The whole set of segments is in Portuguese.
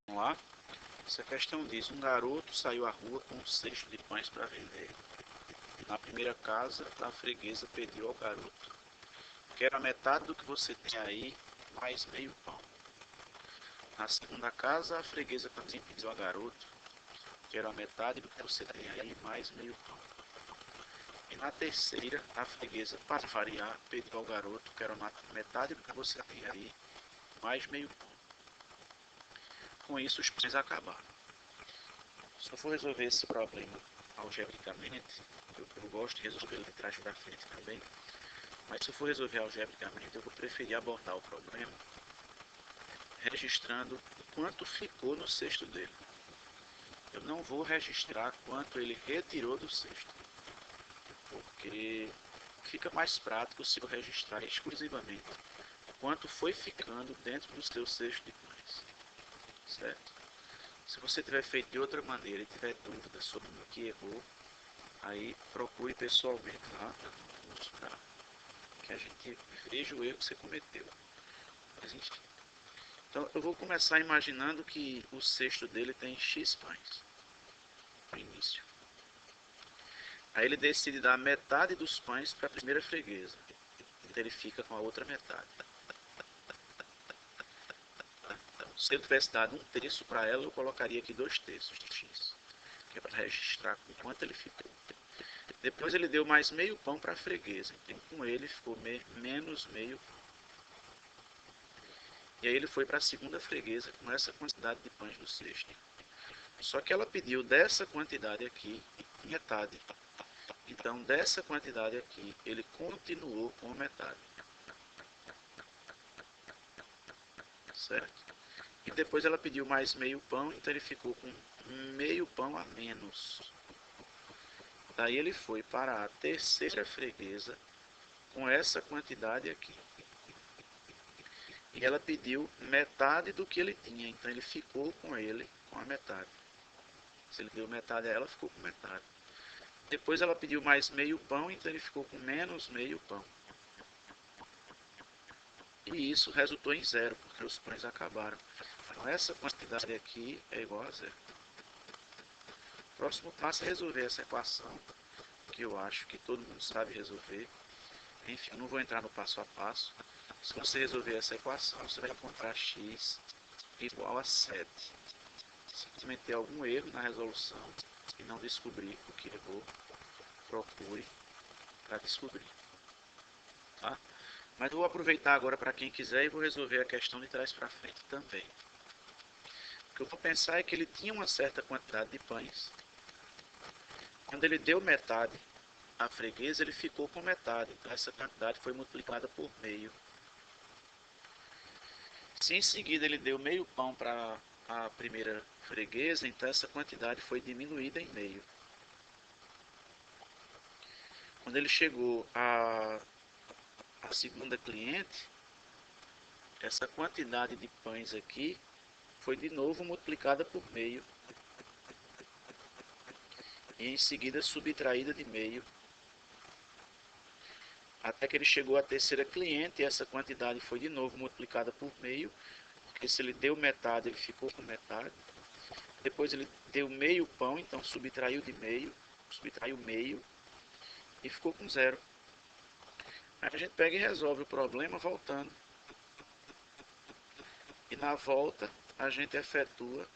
Vamos lá. Essa questão diz: um garoto saiu à rua com um cesto de pães para vender. Na primeira casa, a freguesa pediu ao garoto: quero a metade do que você tem aí, mais meio pão. Na segunda casa, a freguesa também pediu ao garoto: quero a metade do que você tem aí, mais meio pão. E na terceira, a freguesa, para variar, pediu ao garoto: quero a metade do que você tem aí, mais meio pão. Com isso, os pães acabaram. Se eu for resolver esse problema algebricamente, eu gosto de resolver de trás para frente também, mas se eu for resolver algebricamente, eu vou preferir abordar o problema registrando quanto ficou no cesto dele. Eu não vou registrar quanto ele retirou do cesto, porque fica mais prático se eu registrar exclusivamente quanto foi ficando dentro do seu cesto de pães, certo? Se você tiver feito de outra maneira e tiver dúvida sobre o que errou, aí procure pessoalmente lá para que a gente veja o erro que você cometeu. Mas enfim. Então eu vou começar imaginando que o cesto dele tem X pães no início. Aí ele decide dar metade dos pães para a primeira freguesa. Então ele fica com a outra metade. Então, se ele tivesse dado um terço para ela, eu colocaria aqui 2/3 de X, que é para registrar quanto ele ficou. Depois ele deu mais meio pão para a freguesa, então com ele ficou menos meio pão. E aí ele foi para a segunda freguesa com essa quantidade de pães no cesto. Só que ela pediu dessa quantidade aqui, metade. Então dessa quantidade aqui, ele continuou com metade. Certo? E depois ela pediu mais meio pão, então ele ficou com meio pão a menos. Daí ele foi para a terceira freguesa com essa quantidade aqui. E ela pediu metade do que ele tinha, então ele ficou com a metade. Se ele deu metade a ela, ficou com metade. Depois ela pediu mais meio pão, então ele ficou com menos meio pão. E isso resultou em zero, porque os pães acabaram. Então essa quantidade aqui é igual a zero. O próximo passo é resolver essa equação, que eu acho que todo mundo sabe resolver. Enfim, eu não vou entrar no passo a passo. Se você resolver essa equação, você vai encontrar x igual a 7. Se cometer algum erro na resolução e não descobrir o que errou, procure para descobrir. Tá? Mas eu vou aproveitar agora para quem quiser e vou resolver a questão de trás para frente também. O que eu vou pensar é que ele tinha uma certa quantidade de pães. Quando ele deu metade à freguesa, ele ficou com metade. Então essa quantidade foi multiplicada por meio. Se em seguida ele deu meio pão para a primeira freguesa, então essa quantidade foi diminuída em meio. Quando ele chegou à segunda cliente, essa quantidade de pães aqui foi de novo multiplicada por meio. E em seguida subtraída de meio. Até que ele chegou à terceira cliente, e essa quantidade foi de novo multiplicada por meio, porque se ele deu metade, ele ficou com metade. Depois ele deu meio pão, então subtraiu de meio, subtraiu meio, e ficou com zero. Aí a gente pega e resolve o problema voltando. E na volta, a gente efetua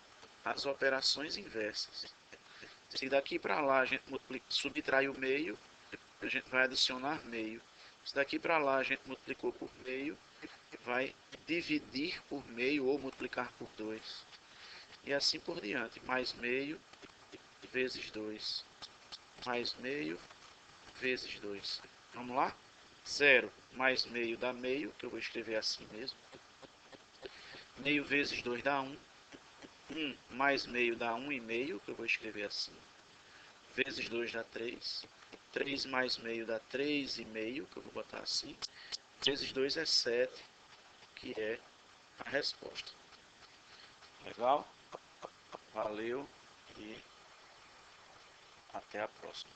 as operações inversas. Se daqui para lá a gente subtrai o meio, a gente vai adicionar meio. Se daqui para lá a gente multiplicou por meio, vai dividir por meio ou multiplicar por 2. E assim por diante. Mais meio vezes 2. Mais meio vezes 2. Vamos lá? 0 mais meio dá meio, que eu vou escrever assim mesmo. Meio vezes 2 dá 1. 1 mais meio dá 1,5, que eu vou escrever assim. Vezes 2 dá 3. 3 mais meio dá 3,5, que eu vou botar assim. Vezes 2 é 7, que é a resposta. Legal? Valeu e até a próxima.